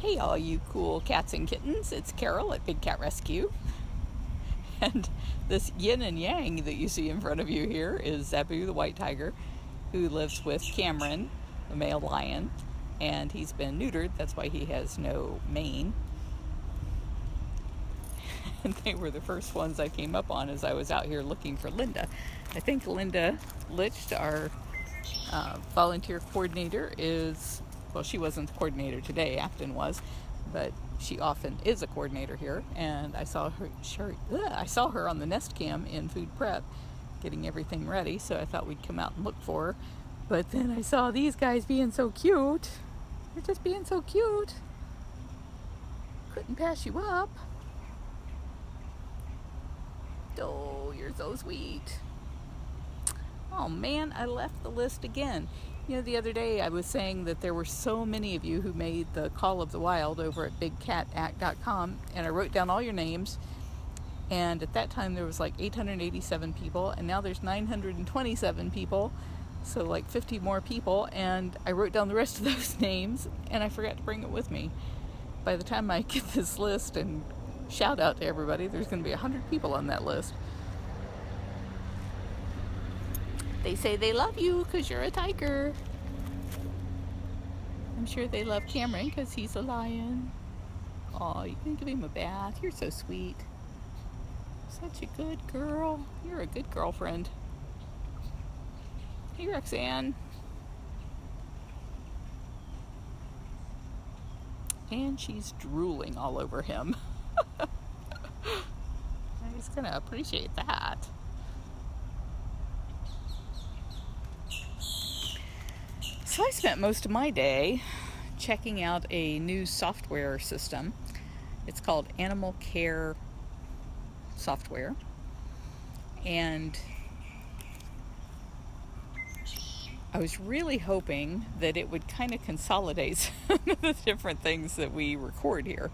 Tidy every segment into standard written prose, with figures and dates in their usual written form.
Hey all you cool cats and kittens, it's Carol at Big Cat Rescue. And this Yin and Yang that you see in front of you here is Zabu, the white tiger, who lives with Cameron, the male lion, and he's been neutered, that's why he has no mane. And they were the first ones I came up on as I was out here looking for Lynda. I think Lynda Litch, our volunteer coordinator, well, she wasn't the coordinator today, Afton was, but she often is a coordinator here, and I saw her on the Nest Cam in food prep getting everything ready, so I thought we'd come out and look for her. But then I saw these guys being so cute. They're just being so cute. Couldn't pass you up. Oh, you're so sweet. Oh man, I left the list again. You know, the other day I was saying that there were so many of you who made the Call of the Wild over at bigcatact.com, and I wrote down all your names, and at that time there was like 887 people, and now there's 927 people, so like 50 more people, and I wrote down the rest of those names, and I forgot to bring it with me. By the time I get this list and shout out to everybody, there's going to be 100 people on that list. They say they love you because you're a tiger. I'm sure they love Cameron because he's a lion. Aw, you can give him a bath. You're so sweet. Such a good girl. You're a good girlfriend. Hey, Roxanne. And she's drooling all over him. He's gonna appreciate that. So I spent most of my day checking out a new software system. It's called Animal Care Software. And I was really hoping that it would kind of consolidate some of the different things that we record here,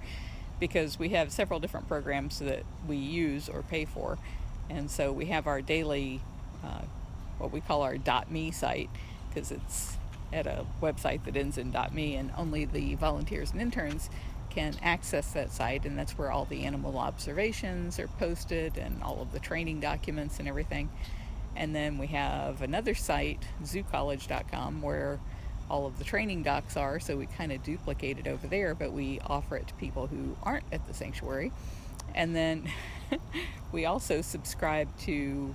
because we have several different programs that we use or pay for. And so we have our daily, what we call our .me site, because it's at a website that ends in .me, and only the volunteers and interns can access that site, and that's where all the animal observations are posted and all of the training documents and everything. And then we have another site, zoocollege.com, where all of the training docs are, so we kind of duplicate it over there, but we offer it to people who aren't at the sanctuary. And then we also subscribe to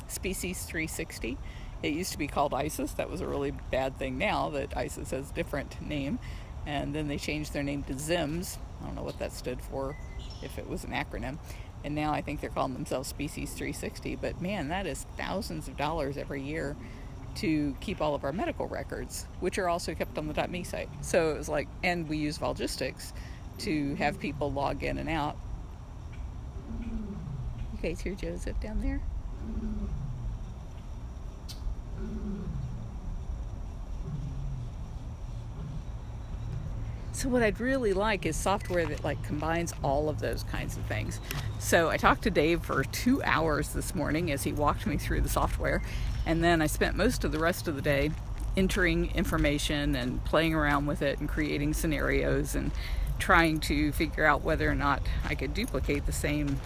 Species 360. It used to be called ISIS. That was a really bad thing now that ISIS has a different name. And then they changed their name to ZIMS. I don't know what that stood for, if it was an acronym. And now I think they're calling themselves Species 360. But man, that is thousands of dollars every year to keep all of our medical records, which are also kept on the .me site. So it was like, and we use Volgistics to have people log in and out. You guys hear Joseph down there? So what I'd really like is software that like combines all of those kinds of things. So I talked to Dave for 2 hours this morning as he walked me through the software, and then I spent most of the rest of the day entering information and playing around with it and creating scenarios and trying to figure out whether or not I could duplicate the same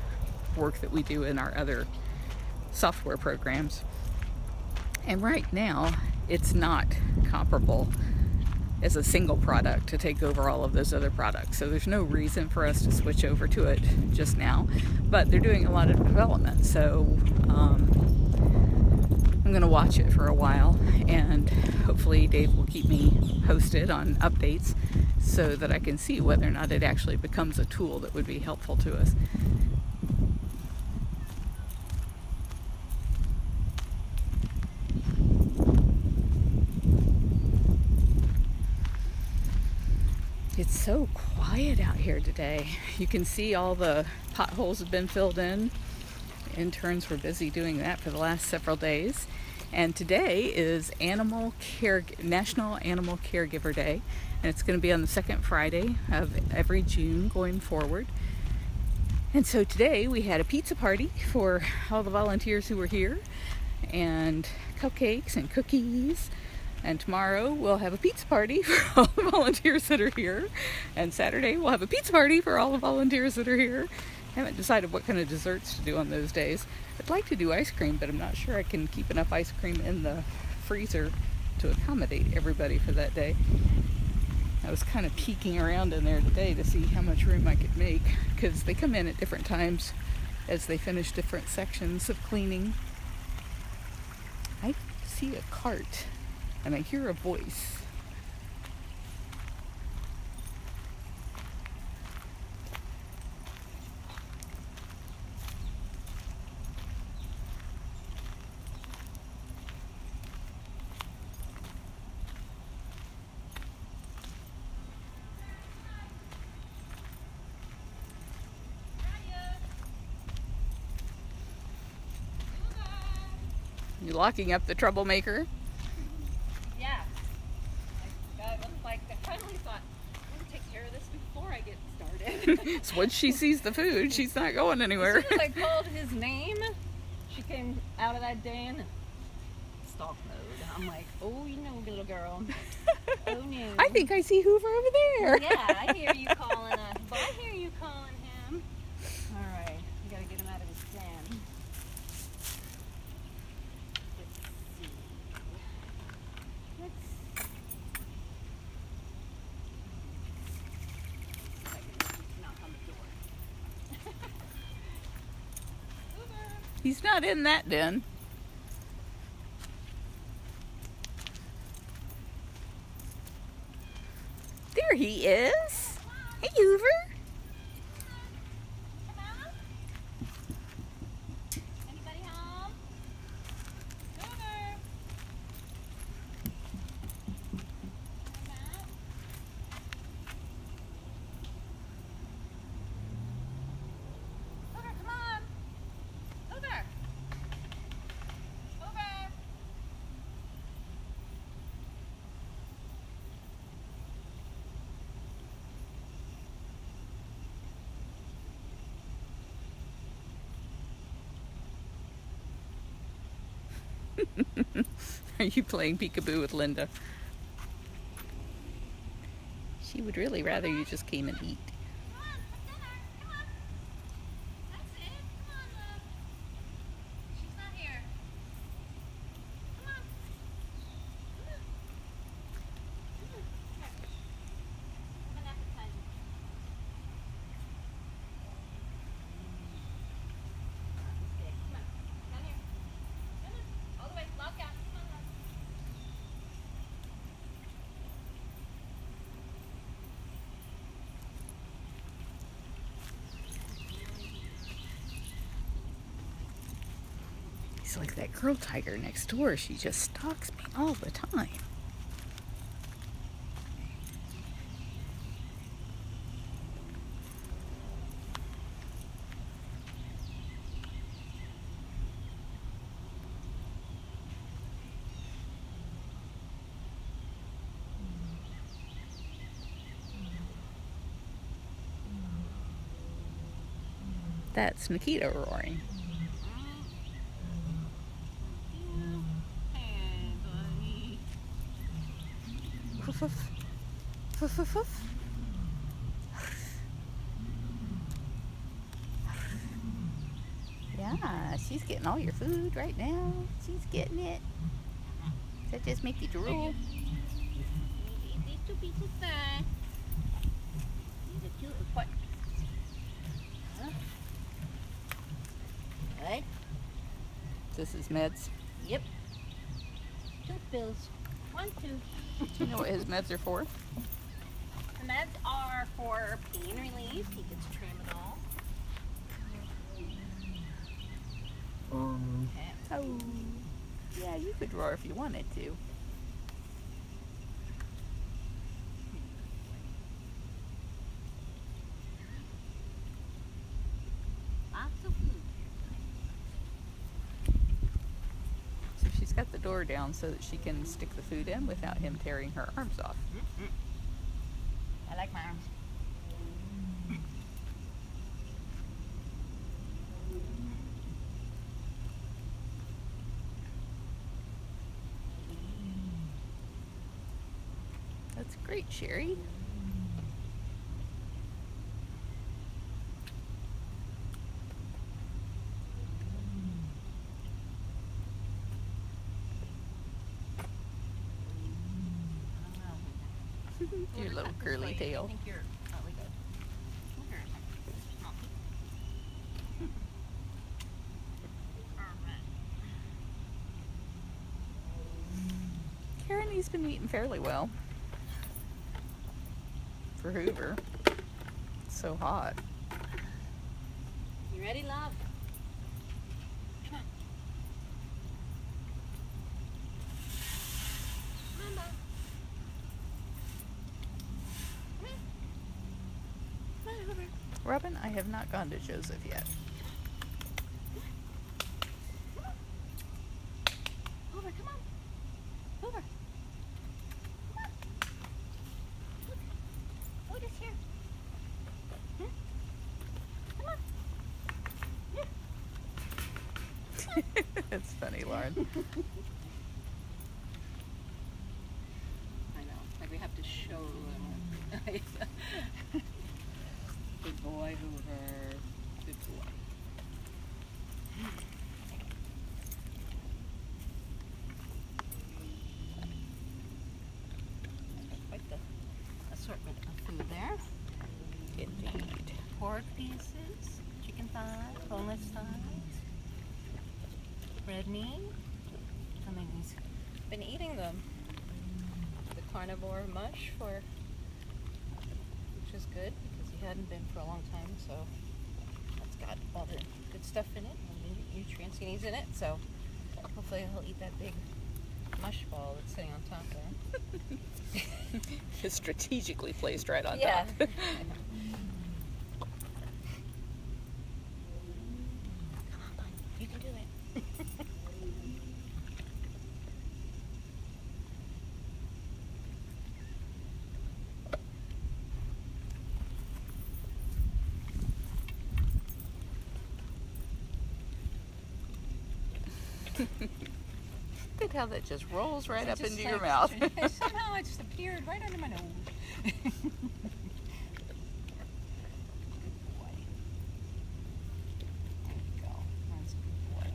work that we do in our other software programs. And right now it's not comparable as a single product to take over all of those other products. So there's no reason for us to switch over to it just now, but they're doing a lot of development. So I'm gonna watch it for a while, and hopefully Dave will keep me posted on updates so that I can see whether or not it actually becomes a tool that would be helpful to us. It's so quiet out here today. You can see all the potholes have been filled in. Interns were busy doing that for the last several days. And today is National Animal Caregiver Day. And it's going to be on the second Friday of every June going forward. And so today we had a pizza party for all the volunteers who were here, and cupcakes and cookies. And tomorrow we'll have a pizza party for all the volunteers that are here. And Saturday we'll have a pizza party for all the volunteers that are here. I haven't decided what kind of desserts to do on those days. I'd like to do ice cream, but I'm not sure I can keep enough ice cream in the freezer to accommodate everybody for that day. I was kind of peeking around in there today to see how much room I could make, because they come in at different times as they finish different sections of cleaning. I see a cart and I hear a voice. You locking up the troublemaker? Yeah. I finally thought, I'm going to take care of this before I get started. So once she sees the food, she's not going anywhere. As soon as I called his name, she came out of that day in stalk mode. I'm like, oh, you know, little girl. Oh, no. I think I see Hoover over there. Yeah, I hear you calling us. But I hear you calling him. All right. You got to get him out of his den. He's not in that den. There he is. Hey, Hoover. Anybody home? Hoover. Hoover, come on. Hoover. Hoover. Are you playing peekaboo with Lynda? She would really rather you just came and eat. Come on, for dinner. Come on. That's it. Come on, love. She's not here. Come on. Come on. Come on. Here. Have an appetizer. Okay, come on. Down here. Come on. All the way. Lock out. Come on, love. He's like that girl tiger next door. She just stalks me all the time. That's Nikita roaring. Hey, buddy. Woof, woof. Woof, woof, woof. Yeah, she's getting all your food right now. She's getting it. Does that just make you drool? Eat these 2 pieces first. These are 2 important pieces. Huh? Good. This is meds. Yep. 2 pills. 1, 2. Do you know what his meds are for? The meds are for pain relief. He gets tramadol. Okay. Oh. Yeah, you could roar if you wanted to. Lots of food. So she's got the door down so that she can stick the food in without him tearing her arms off. I like my arms. That's great, Sherry. Your little curly tail. I think you're probably good. Cougars. Small. Karen, he's been eating fairly well. For Hoover. It's so hot. You ready, love? Come on. Come on, love. Come here. Come on, Hoover. Robin, I have not gone to Joseph yet. Hoover, come on. Hoover. Come on. Look. Look, it's here. Hmm? Come on. Here. It's funny, Lauren. I know. Like we have to show them. Good boy, Hoover. Good boy. Quite the assortment of food there. Indeed. Pork pieces, chicken thighs, boneless thighs, red meat. I mean, he's been eating the carnivore mush which is good because he hadn't been for a long time. So that's got all the good stuff in it, all the nutrients he needs in it. So hopefully he'll eat that big mush ball that's sitting on top there. It's strategically placed right on Yeah. top. Come on, bud. You can do it. Look at how that just rolls right up Just into your like- mouth. Somehow it just appeared right under my nose. Good boy. There you go. That's a good boy.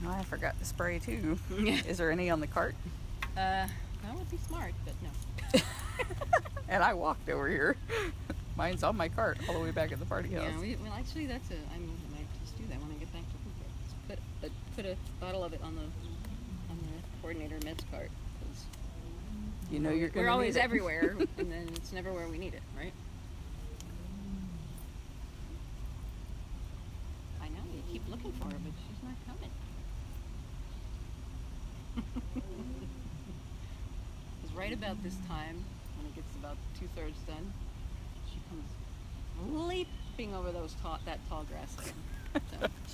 Oh, I forgot to spray too. Yeah. Is there any on the cart? That would be smart, but no. And I walked over here. Mine's on my cart all the way back at the party house. Yeah, well, actually, I might just do that when I get back to Hoover. Just put a bottle of it on the coordinator meds cart. 'Cause You know you're going to we're always need it. everywhere, and then it's never where we need it, right? I know, you keep looking for her, but she's not coming. Because right about this time, when it gets about 2/3 done, she comes leaping over that tall grass line. So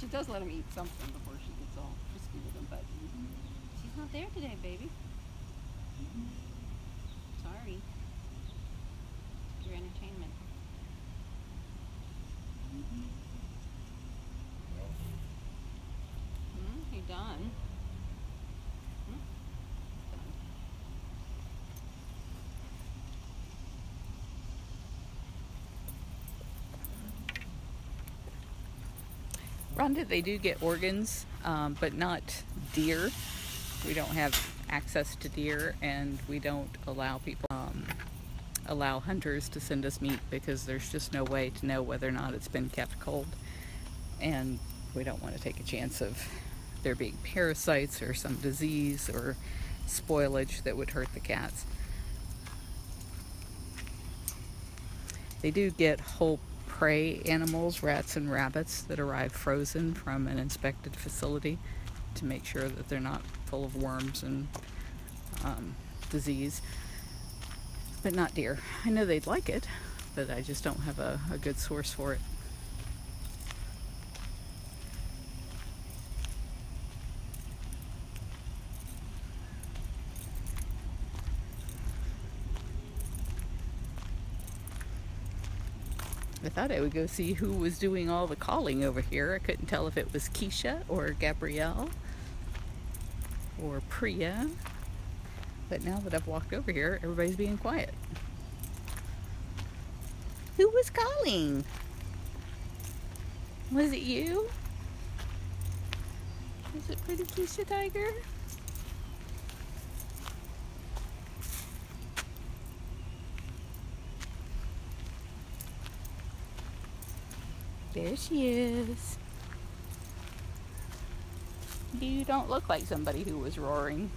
she does let him eat something before she gets all frisky with him, but she's not there today, baby. Sorry. Your entertainment. You done? Rhonda, they do get organs, but not deer. We don't have access to deer, and we don't allow people, allow hunters to send us meat because there's just no way to know whether or not it's been kept cold. And we don't want to take a chance of there being parasites or some disease or spoilage that would hurt the cats. They do get whole prey animals, rats and rabbits, that arrive frozen from an inspected facility to make sure that they're not full of worms and disease, but not deer. I know they'd like it, but I just don't have a good source for it. I thought I would go see who was doing all the calling over here. I couldn't tell if it was Keisha or Gabrielle or Priya. But now that I've walked over here, everybody's being quiet. Who was calling? Was it you? Was it pretty Keisha Tiger? There she is. You don't look like somebody who was roaring.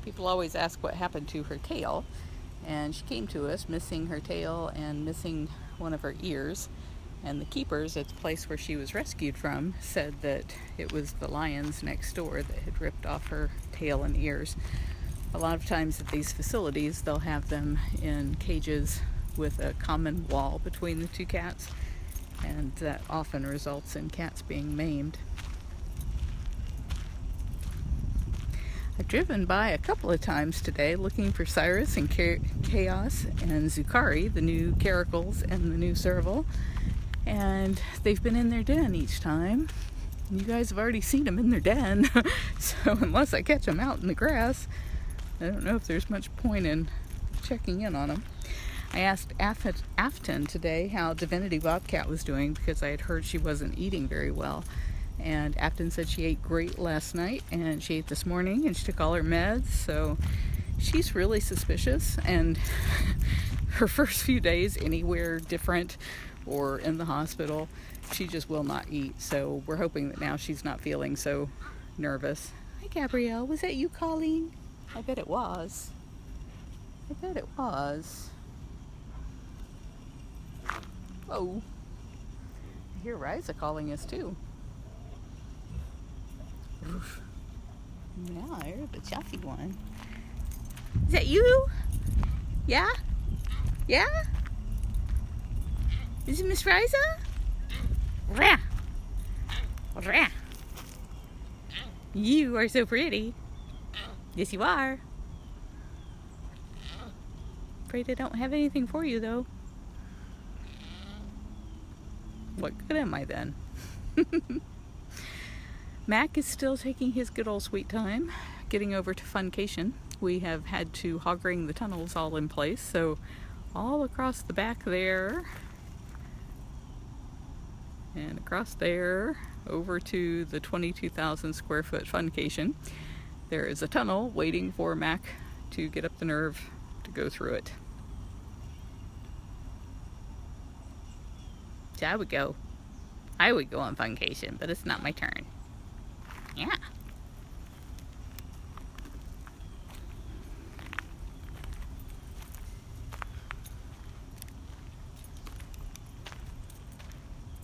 People always ask what happened to her tail, and she came to us missing her tail and missing one of her ears. And the keepers at the place where she was rescued from said that it was the lions next door that had ripped off her tail and ears. A lot of times at these facilities, they'll have them in cages with a common wall between the two cats, and that often results in cats being maimed. I've driven by a couple of times today looking for Cyrus and Chaos and Zukari, the new caracals and the new serval. And they've been in their den each time. You guys have already seen them in their den. So unless I catch them out in the grass, I don't know if there's much point in checking in on them. I asked Afton today how Divinity Bobcat was doing because I had heard she wasn't eating very well. And Afton said she ate great last night and she ate this morning and she took all her meds. So she's really suspicious, and her first few days anywhere different or in the hospital, she just will not eat. So we're hoping that now she's not feeling so nervous. Hi, Gabrielle. Was that you calling? I bet it was. I bet it was. Whoa. I hear Reise calling us too. Oof. Yeah, I heard the chuffy one. Is that you? Yeah? Yeah? Is it Miss Reise? Rah! Rah! You are so pretty. Yes, you are. Afraid I don't have anything for you, though. What good am I then? Mac is still taking his good old sweet time getting over to Funcation. We have had to hog ring the tunnels all in place, so all across the back there and across there over to the 22,000 square foot Funcation, there is a tunnel waiting for Mac to get up the nerve to go through it. So I would go on Funcation, but it's not my turn. Yeah.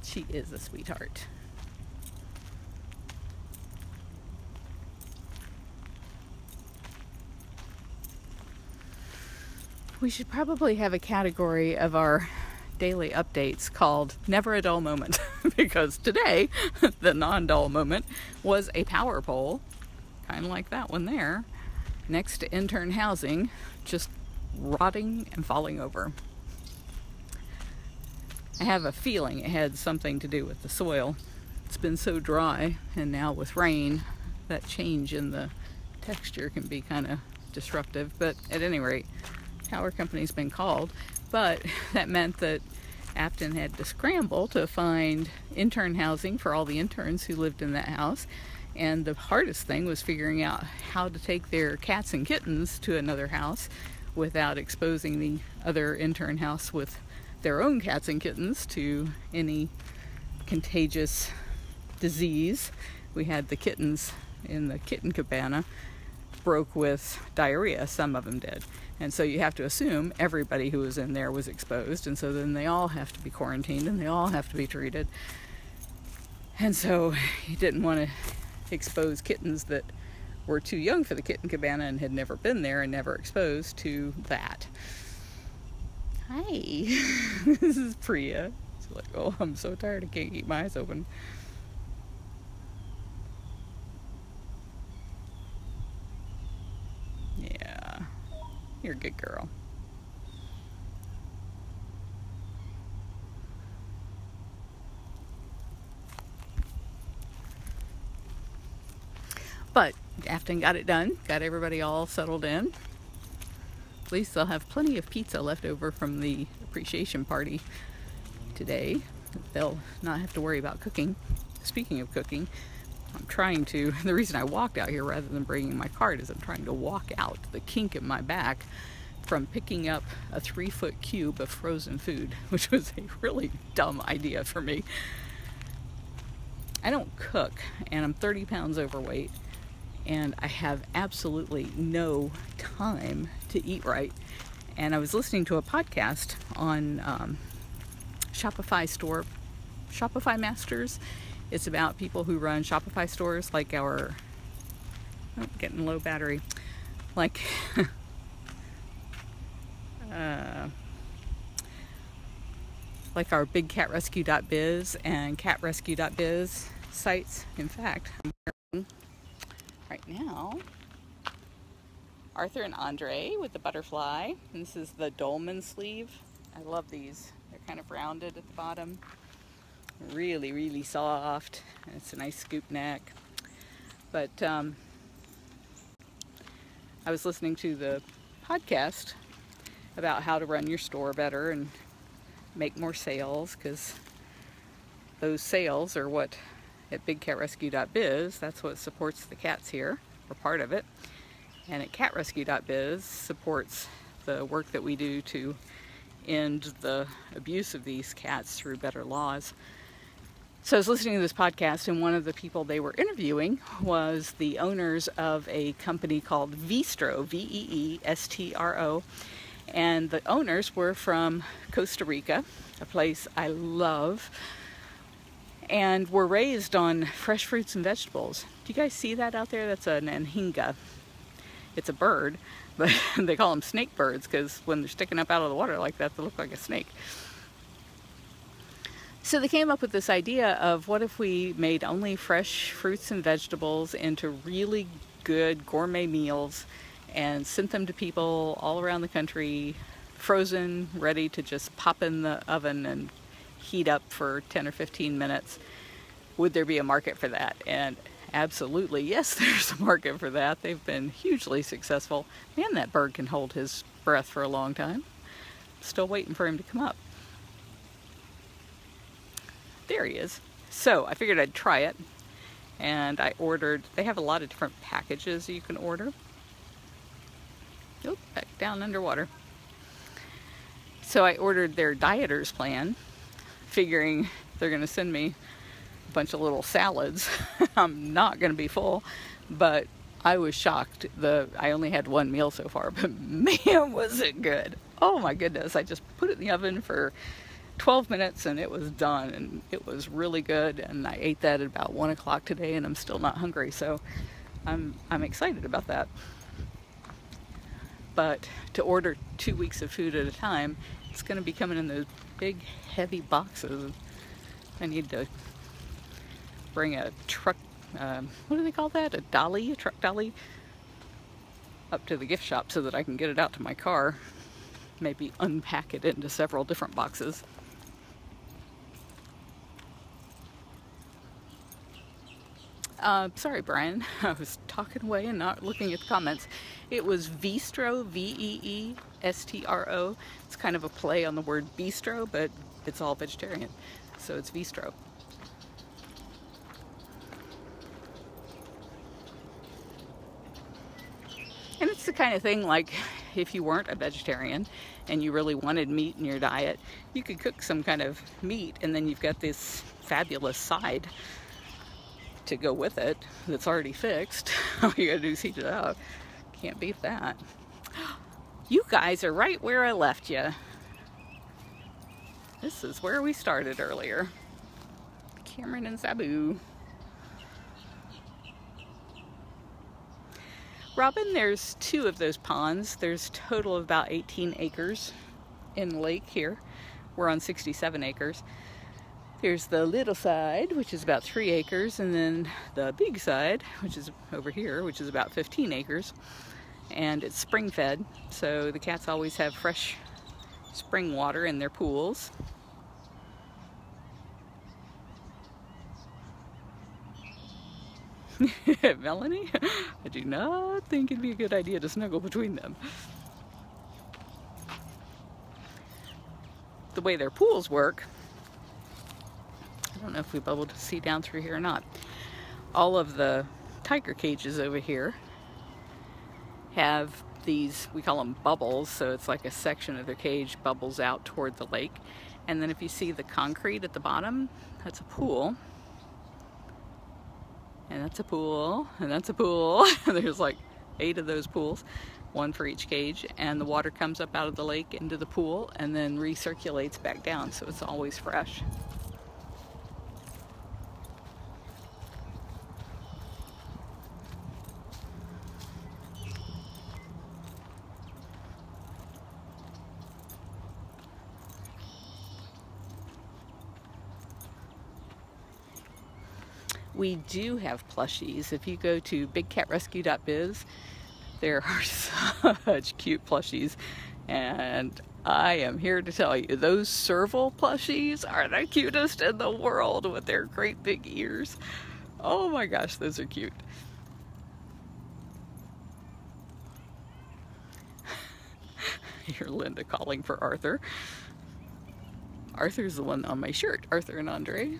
She is a sweetheart. We should probably have a category of our daily updates called Never a Dull Moment, because today the non-dull moment was a power pole, kind of like that one there, next to intern housing, just rotting and falling over. I have a feeling it had something to do with the soil, it's been so dry, and now with rain, that change in the texture can be kind of disruptive. But at any rate, power company's been called, but that meant that Afton had to scramble to find intern housing for all the interns who lived in that house. And the hardest thing was figuring out how to take their cats and kittens to another house without exposing the other intern house with their own cats and kittens to any contagious disease. We had the kittens in the kitten cabana broke with diarrhea, some of them did. And so you have to assume everybody who was in there was exposed, and so then they all have to be quarantined and they all have to be treated. And so you didn't want to expose kittens that were too young for the kitten cabana and had never been there and never exposed to that. Hi, this is Priya. She's like, oh, I'm so tired, I can't keep my eyes open. Yeah, you're a good girl. But Afton got it done, got everybody all settled in. At least they'll have plenty of pizza left over from the appreciation party today. They'll not have to worry about cooking. Speaking of cooking, I'm trying to, the reason I walked out here rather than bringing my cart is I'm trying to walk out the kink in my back from picking up a 3-foot cube of frozen food, which was a really dumb idea for me. I don't cook, and I'm 30 pounds overweight, and I have absolutely no time to eat right. And I was listening to a podcast on Shopify Masters. It's about people who run Shopify stores like our, oh, getting low battery, like like our bigcatrescue.biz and catrescue.biz sites. In fact, I'm wearing right now Arthur and Andre with the butterfly. And this is the dolman sleeve. I love these. They're kind of rounded at the bottom. Really, really soft. It's a nice scoop neck. But I was listening to the podcast about how to run your store better and make more sales, because those sales are what, at bigcatrescue.biz, that's what supports the cats here, or part of it. And at catrescue.biz supports the work that we do to end the abuse of these cats through better laws. So I was listening to this podcast, and one of the people they were interviewing was the owners of a company called Veestro, V-E-E-S-T-R-O. And the owners were from Costa Rica, a place I love, and were raised on fresh fruits and vegetables. Do you guys see that out there? That's an anhinga. It's a bird, but they call them snake birds because when they're sticking up out of the water like that, they look like a snake. So they came up with this idea of, what if we made only fresh fruits and vegetables into really good gourmet meals and sent them to people all around the country, frozen, ready to just pop in the oven and heat up for 10 or 15 minutes. Would there be a market for that? And absolutely, yes, there's a market for that. They've been hugely successful. Man, that bird can hold his breath for a long time. Still waiting for him to come up. There he is. So I figured I'd try it, and I ordered, they have a lot of different packages you can order. Oh, back down underwater. So I ordered their dieters plan, figuring they're going to send me a bunch of little salads. I'm not going to be full, but I was shocked. I only had one meal so far, but man, was it good. Oh my goodness. I just put it in the oven for 12 minutes and it was done, and it was really good. And I ate that at about 1 o'clock today, and I'm still not hungry. So I'm excited about that. But to order 2 weeks of food at a time, it's going to be coming in those big, heavy boxes. I need to bring a truck, what do they call that? A dolly? A truck dolly? Up to the gift shop so that I can get it out to my car. Maybe unpack it into several different boxes. Sorry, Brian. I was talking away and not looking at the comments. It was Veestro, Veestro. It's kind of a play on the word bistro, but it's all vegetarian, so it's Veestro. And it's the kind of thing, like, if you weren't a vegetarian and you really wanted meat in your diet, you could cook some kind of meat, and then you've got this fabulous side to go with it that's already fixed. All you gotta do is heat it up. Can't beat that. You guys are right where I left you. This is where we started earlier. Cameron and Zabu. Robin, there's 2 of those ponds. There's a total of about 18 acres in the lake here. We're on 67 acres. There's the little side, which is about 3 acres, and then the big side, which is over here, which is about 15 acres. And it's spring fed, so the cats always have fresh spring water in their pools. Melanie, I do not think it'd be a good idea to snuggle between them. The way their pools work, I don't know if we'll be able to see down through here or not. All of the tiger cages over here have these, we call them bubbles, so it's like a section of their cage bubbles out toward the lake. And then if you see the concrete at the bottom, that's a pool. And that's a pool, and that's a pool. There's like 8 of those pools, 1 for each cage, and the water comes up out of the lake into the pool and then recirculates back down, so it's always fresh. We do have plushies. If you go to bigcatrescue.biz, there are such cute plushies, and I am here to tell you, those serval plushies are the cutest in the world with their great big ears. Oh my gosh, those are cute. Hear Lynda calling for Arthur. Arthur's the one on my shirt, Arthur and Andre.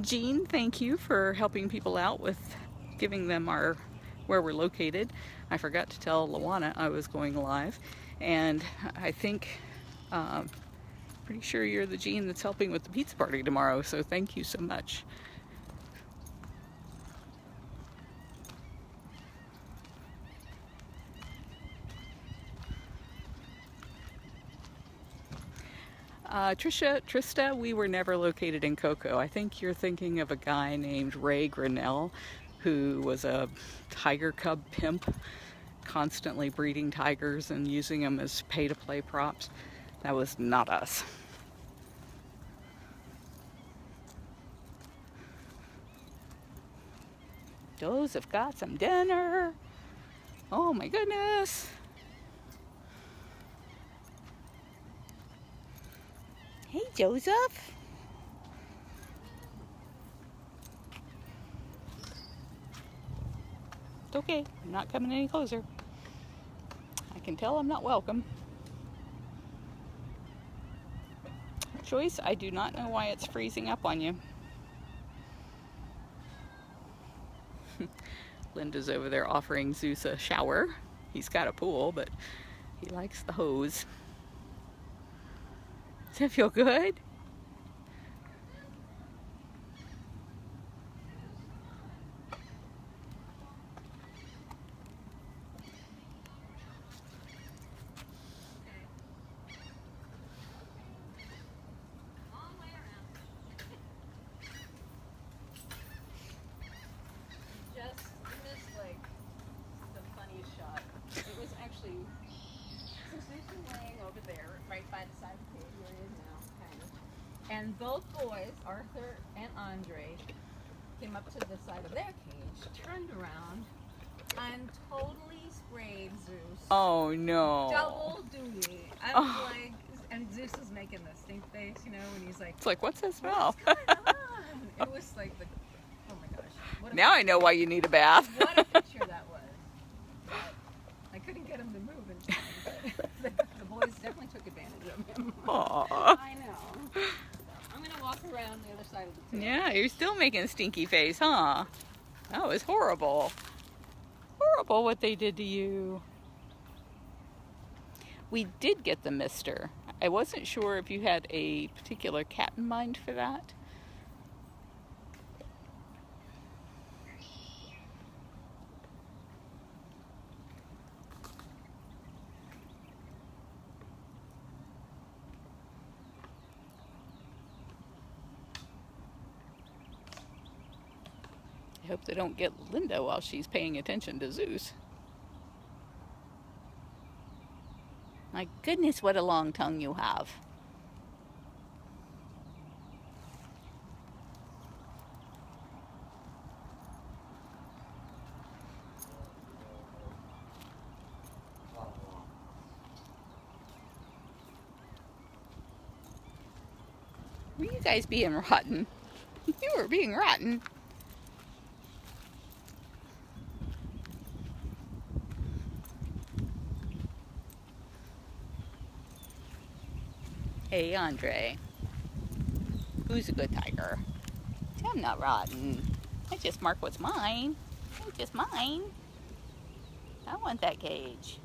Jean, thank you for helping people out with giving them where we're located. I forgot to tell Luana I was going live, and I think, pretty sure you're the Jean that's helping with the pizza party tomorrow, so thank you so much. Trista, we were never located in Cocoa. I think you're thinking of a guy named Ray Grinnell, who was a tiger cub pimp, constantly breeding tigers and using them as pay-to-play props. That was not us. Joseph got some dinner. Oh my goodness. Hey, Joseph. It's okay. I'm not coming any closer. I can tell I'm not welcome. Joyce, I do not know why it's freezing up on you. Lynda's over there offering Zeus a shower. He's got a pool, but he likes the hose. Does that feel good? And both boys, Arthur and Andre, came up to the side of their cage, turned around, and totally sprayed Zeus. Oh no. Double duty. I was like, and Zeus is making the stink face, you know, when he's like, it's like, what's that smell? What's going on? It was like the, oh my gosh. What a, Now I know why you need a bath. what a picture that was. But I couldn't get him to move in time, but the boys definitely took advantage of him. Aww. I know. So I'm going to walk around the other side of the tail. Yeah, you're still making a stinky face, huh? That was horrible. Horrible what they did to you. We did get the mister. I wasn't sure if you had a particular cat in mind for that. I hope they don't get Lynda while she's paying attention to Zeus. My goodness, what a long tongue you have. Were you guys being rotten? You were being rotten. Hey, Andre. Who's a good tiger? I'm not rotten. I just mark what's mine. It's just mine. I want that cage.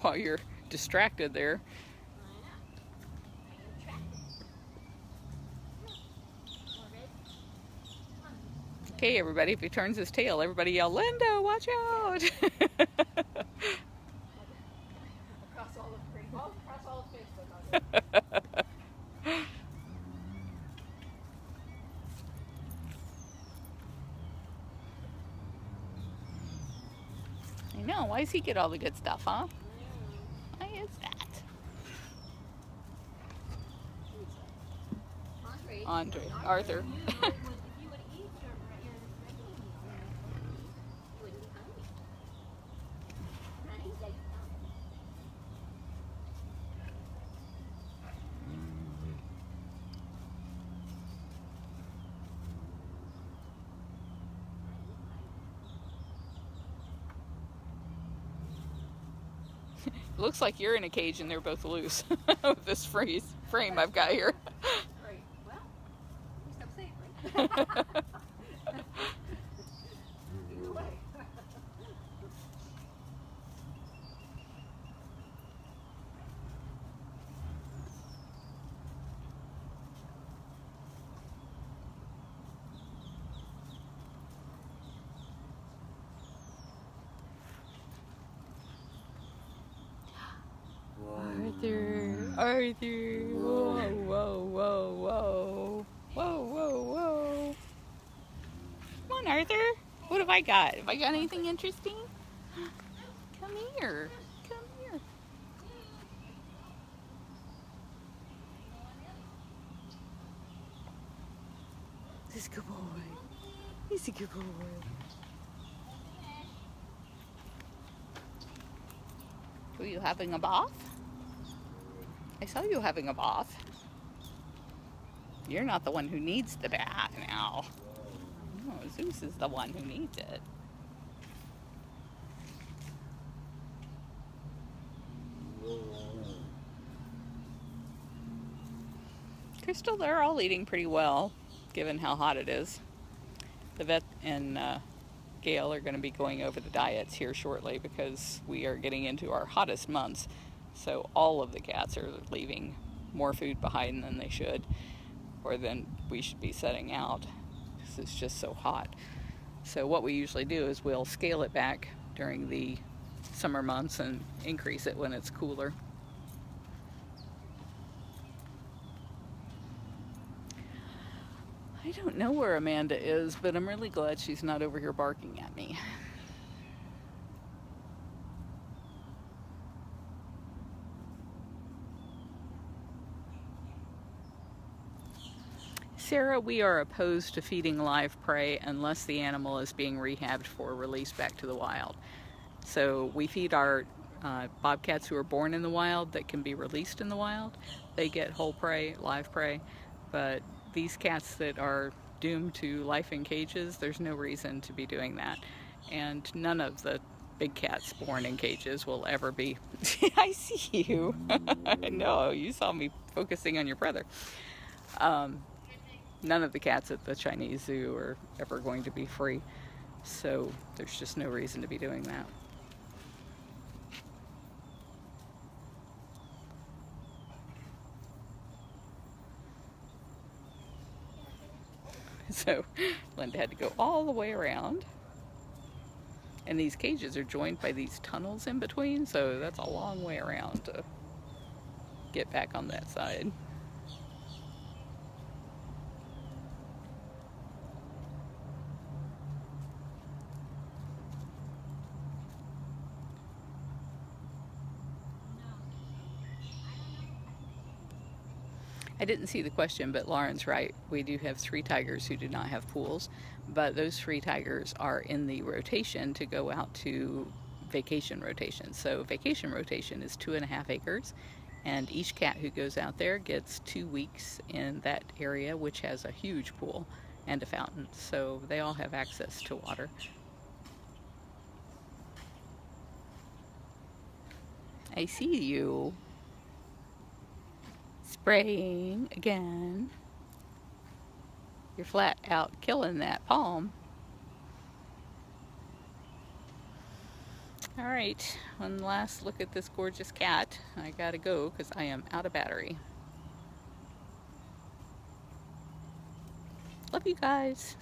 While you're distracted there. Okay, everybody, if he turns his tail, everybody yell, Lynda, watch out! Across all of Facebook. I know, why does he get all the good stuff, huh? Why is that? Andre, Arthur. Looks like you're in a cage and they're both loose with this frame I've got here. Right. Well, at least I'm safe, right? Either way. Arthur, whoa, whoa, whoa, whoa, whoa, whoa, whoa. Come on, Arthur. What have I got? Have I got anything interesting? Come here. Come here. He's a good boy. He's a good boy. Were you having a bath? I saw you having a bath. You're not the one who needs the bath now. No, Zeus is the one who needs it. Crystal, they're all eating pretty well, given how hot it is. The vet and Gail are going to be going over the diets here shortly because we are getting into our hottest months. So all of the cats are leaving more food behind than they should, or than we should be setting out, because it's just so hot. So what we usually do is we'll scale it back during the summer months and increase it when it's cooler. I don't know where Amanda is, but I'm really glad she's not over here barking at me. Sarah, we are opposed to feeding live prey unless the animal is being rehabbed for release back to the wild. So we feed our bobcats who are born in the wild that can be released in the wild. They get whole prey, live prey, but these cats that are doomed to life in cages, there's no reason to be doing that. And none of the big cats born in cages will ever be. I see you. No, you saw me focusing on your brother. None of the cats at the Chinese zoo are ever going to be free, so there's just no reason to be doing that. So Lynda had to go all the way around, and these cages are joined by these tunnels in between, so that's a long way around to get back on that side. I didn't see the question, but Lauren's right. We do have 3 tigers who do not have pools, but those 3 tigers are in the rotation to go out to vacation rotation. So vacation rotation is 2.5 acres, and each cat who goes out there gets 2 weeks in that area, which has a huge pool and a fountain. So they all have access to water. I see you. Spraying again. You're flat out killing that palm. Alright, one last look at this gorgeous cat. I gotta go because I am out of battery. Love you guys.